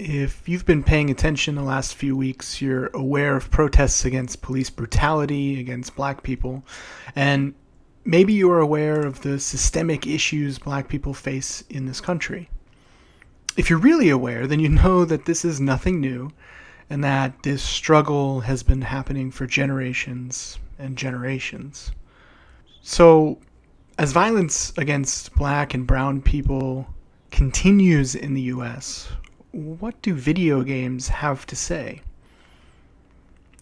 If you've been paying attention the last few weeks, you're aware of protests against police brutality against black people, and maybe you're aware of the systemic issues black people face in this country. If you're really aware, then you know that this is nothing new, and that this struggle has been happening for generations and generations. So, as violence against black and brown people continues in the US, what do video games have to say?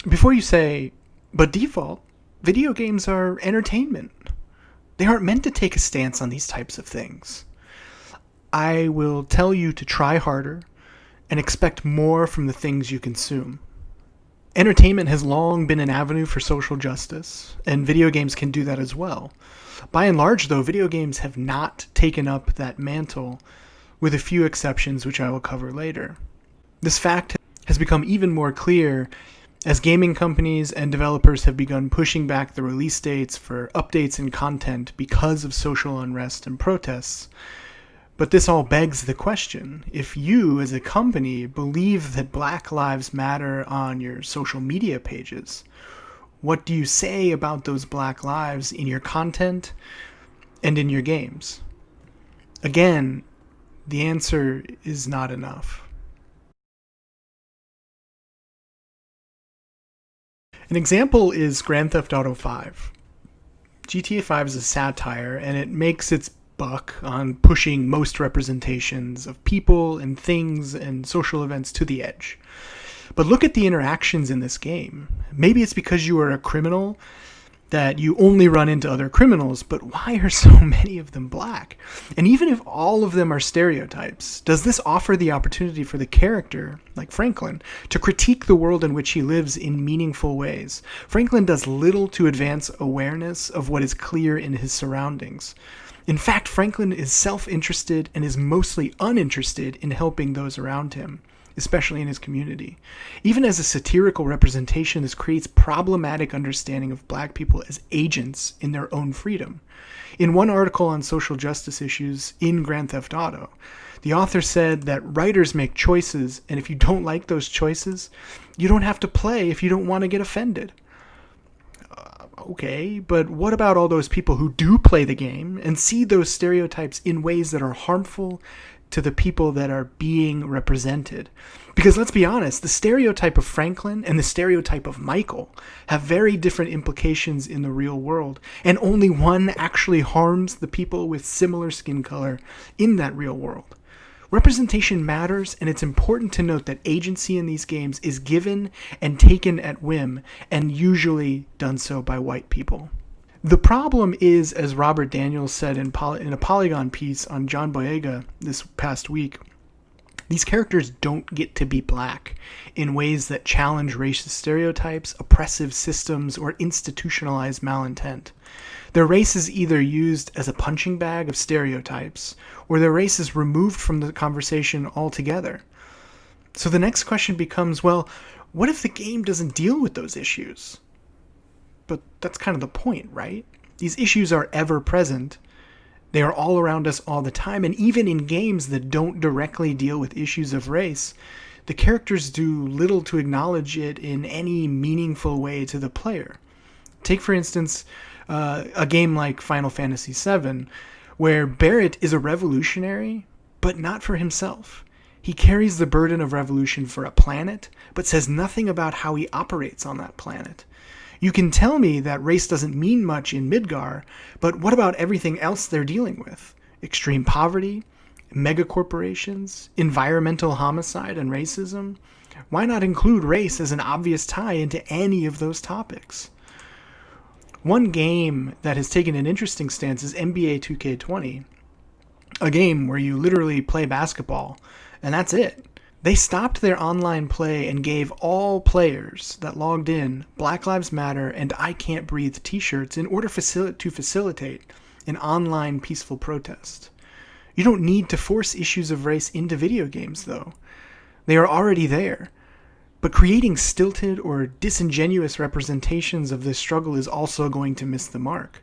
Before you say, but default, video games are entertainment. They aren't meant to take a stance on these types of things. I will tell you to try harder and expect more from the things you consume. Entertainment has long been an avenue for social justice, and video games can do that as well. By and large, though, video games have not taken up that mantle, with a few exceptions which I will cover later. This fact has become even more clear as gaming companies and developers have begun pushing back the release dates for updates and content because of social unrest and protests. But this all begs the question, if you as a company believe that Black Lives Matter on your social media pages, what do you say about those Black lives in your content and in your games? Again, the answer is not enough. An example is Grand Theft Auto 5. GTA 5 is a satire, and it makes its buck on pushing most representations of people and things and social events to the edge. But look at the interactions in this game. Maybe it's because you are a criminal that you only run into other criminals, but why are so many of them black? And even if all of them are stereotypes, does this offer the opportunity for the character, like Franklin, to critique the world in which he lives in meaningful ways? Franklin does little to advance awareness of what is clear in his surroundings. In fact, Franklin is self-interested and is mostly uninterested in helping those around him, especially in his community. Even as a satirical representation, this creates problematic understanding of black people as agents in their own freedom. In one article on social justice issues in Grand Theft Auto, the author said that writers make choices, and if you don't like those choices, you don't have to play if you don't want to get offended. Okay, but what about all those people who do play the game and see those stereotypes in ways that are harmful to the people that are being represented? Because let's be honest, the stereotype of Franklin and the stereotype of Michael have very different implications in the real world, and only one actually harms the people with similar skin color in that real world. Representation matters, and it's important to note that agency in these games is given and taken at whim, and usually done so by white people. The problem is, as Robert Daniels said in a Polygon piece on John Boyega this past week, these characters don't get to be black in ways that challenge racist stereotypes, oppressive systems, or institutionalized malintent. Their race is either used as a punching bag of stereotypes, or their race is removed from the conversation altogether. So the next question becomes, well, what if the game doesn't deal with those issues? But that's kind of the point, right? These issues are ever present. They are all around us all the time, and even in games that don't directly deal with issues of race, the characters do little to acknowledge it in any meaningful way to the player. Take, for instance, a game like Final Fantasy VII, where Barrett is a revolutionary, but not for himself. He carries the burden of revolution for a planet, but says nothing about how he operates on that planet. You can tell me that race doesn't mean much in Midgar, but what about everything else they're dealing with? Extreme poverty, megacorporations, environmental homicide and racism? Why not include race as an obvious tie into any of those topics? One game that has taken an interesting stance is NBA 2K20, a game where you literally play basketball, and that's it. They stopped their online play and gave all players that logged in Black Lives Matter and I Can't Breathe t-shirts in order to facilitate an online peaceful protest. You don't need to force issues of race into video games, though. They are already there. But creating stilted or disingenuous representations of this struggle is also going to miss the mark.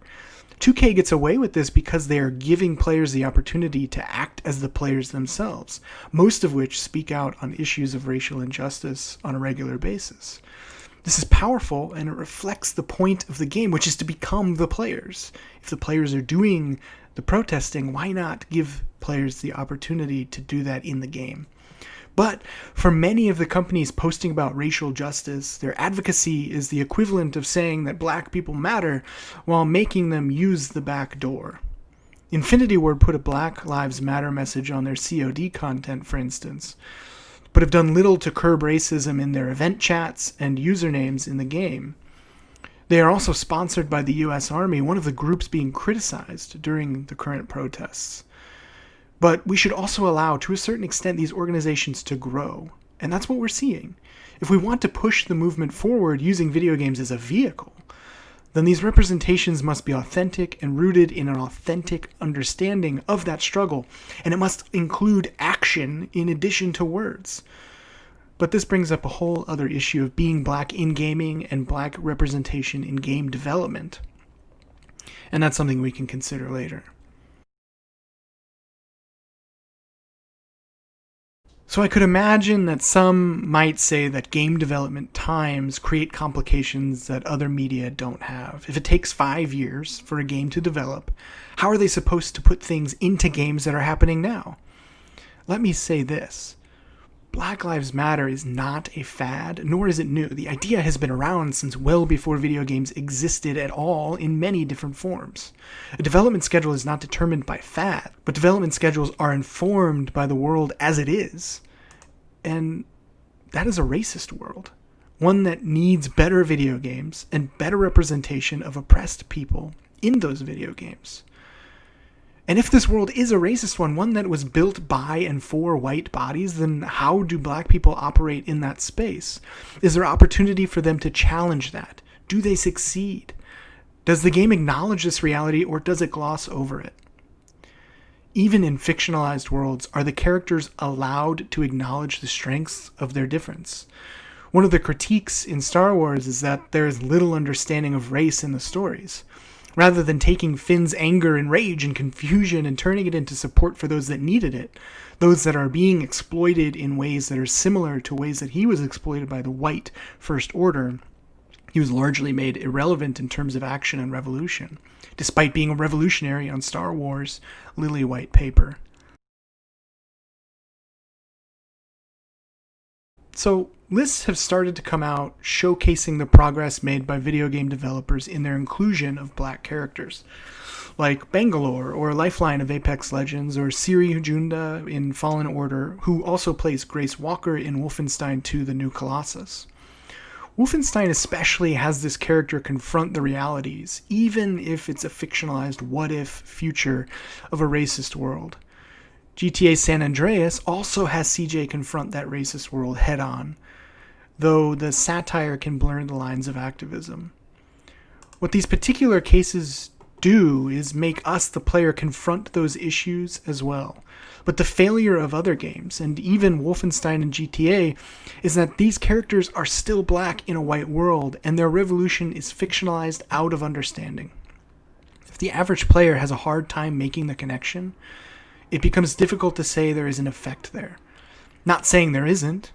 2K gets away with this because they are giving players the opportunity to act as the players themselves, most of which speak out on issues of racial injustice on a regular basis. This is powerful, and it reflects the point of the game, which is to become the players. If the players are doing the protesting, why not give players the opportunity to do that in the game? But for many of the companies posting about racial justice, their advocacy is the equivalent of saying that black people matter while making them use the back door. Infinity Ward put a Black Lives Matter message on their COD content, for instance, but have done little to curb racism in their event chats and usernames in the game. They are also sponsored by the US Army, one of the groups being criticized during the current protests. But we should also allow, to a certain extent, these organizations to grow. And that's what we're seeing. If we want to push the movement forward using video games as a vehicle, then these representations must be authentic and rooted in an authentic understanding of that struggle. And it must include action in addition to words. But this brings up a whole other issue of being black in gaming and black representation in game development. And that's something we can consider later. So I could imagine that some might say that game development times create complications that other media don't have. If it takes 5 years for a game to develop, how are they supposed to put things into games that are happening now? Let me say this. Black Lives Matter is not a fad, nor is it new. The idea has been around since well before video games existed at all in many different forms. A development schedule is not determined by fad, but development schedules are informed by the world as it is. And that is a racist world. One that needs better video games and better representation of oppressed people in those video games. And if this world is a racist one that was built by and for white bodies, then how do black people operate in that space? Is there opportunity for them to challenge that? Do they succeed? Does the game acknowledge this reality, or does it gloss over it? Even in fictionalized worlds, are the characters allowed to acknowledge the strengths of their difference? One of the critiques in Star Wars is that there is little understanding of race in the stories. Rather than taking Finn's anger and rage and confusion and turning it into support for those that needed it, those that are being exploited in ways that are similar to ways that he was exploited by the white First Order, he was largely made irrelevant in terms of action and revolution, despite being a revolutionary on Star Wars' lily white paper. So, lists have started to come out showcasing the progress made by video game developers in their inclusion of black characters, like Bangalore or Lifeline of Apex Legends, or Siri Hujunda in Fallen Order, who also plays Grace Walker in Wolfenstein 2: The New Colossus. Wolfenstein especially has this character confront the realities, even if it's a fictionalized what-if future of a racist world. GTA San Andreas also has CJ confront that racist world head-on, though the satire can blur the lines of activism. What these particular cases do is make us, the player, confront those issues as well. But the failure of other games, and even Wolfenstein and GTA, is that these characters are still black in a white world, and their revolution is fictionalized out of understanding. If the average player has a hard time making the connection, it becomes difficult to say there is an effect there. Not saying there isn't,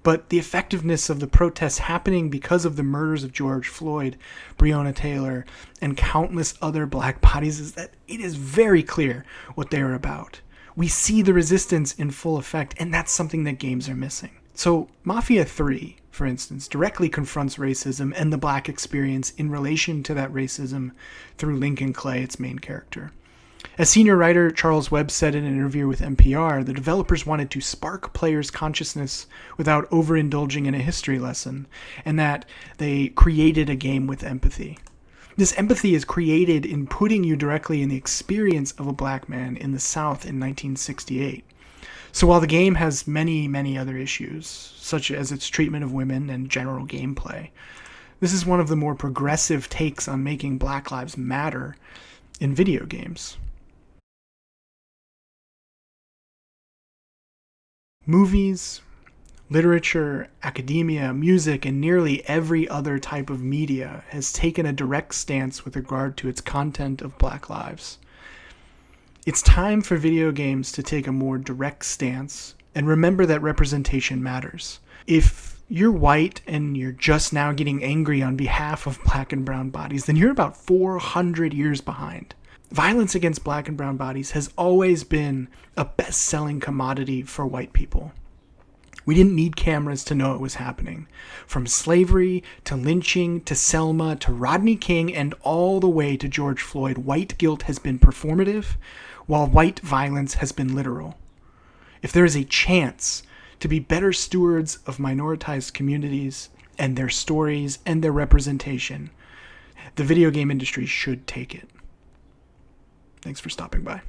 but the effectiveness of the protests happening because of the murders of George Floyd, Breonna Taylor, and countless other black bodies is that it is very clear what they are about. We see the resistance in full effect, and that's something that games are missing. So Mafia 3, for instance, directly confronts racism and the black experience in relation to that racism through Lincoln Clay, its main character. As senior writer Charles Webb said in an interview with NPR, the developers wanted to spark players' consciousness without overindulging in a history lesson, and that they created a game with empathy. This empathy is created in putting you directly in the experience of a black man in the South in 1968. So while the game has many, many other issues, such as its treatment of women and general gameplay, this is one of the more progressive takes on making Black Lives Matter in video games. Movies, Literature, academia, music, and nearly every other type of media has taken a direct stance with regard to its content of Black lives. It's time for video games to take a more direct stance and remember that representation matters. If you're white and you're just now getting angry on behalf of Black and brown bodies, then you're about 400 years behind. Violence against Black and brown bodies has always been a best-selling commodity for white people. We didn't need cameras to know it was happening. From slavery to lynching to Selma to Rodney King and all the way to George Floyd, white guilt has been performative, while white violence has been literal. If there is a chance to be better stewards of minoritized communities and their stories and their representation, the video game industry should take it. Thanks for stopping by.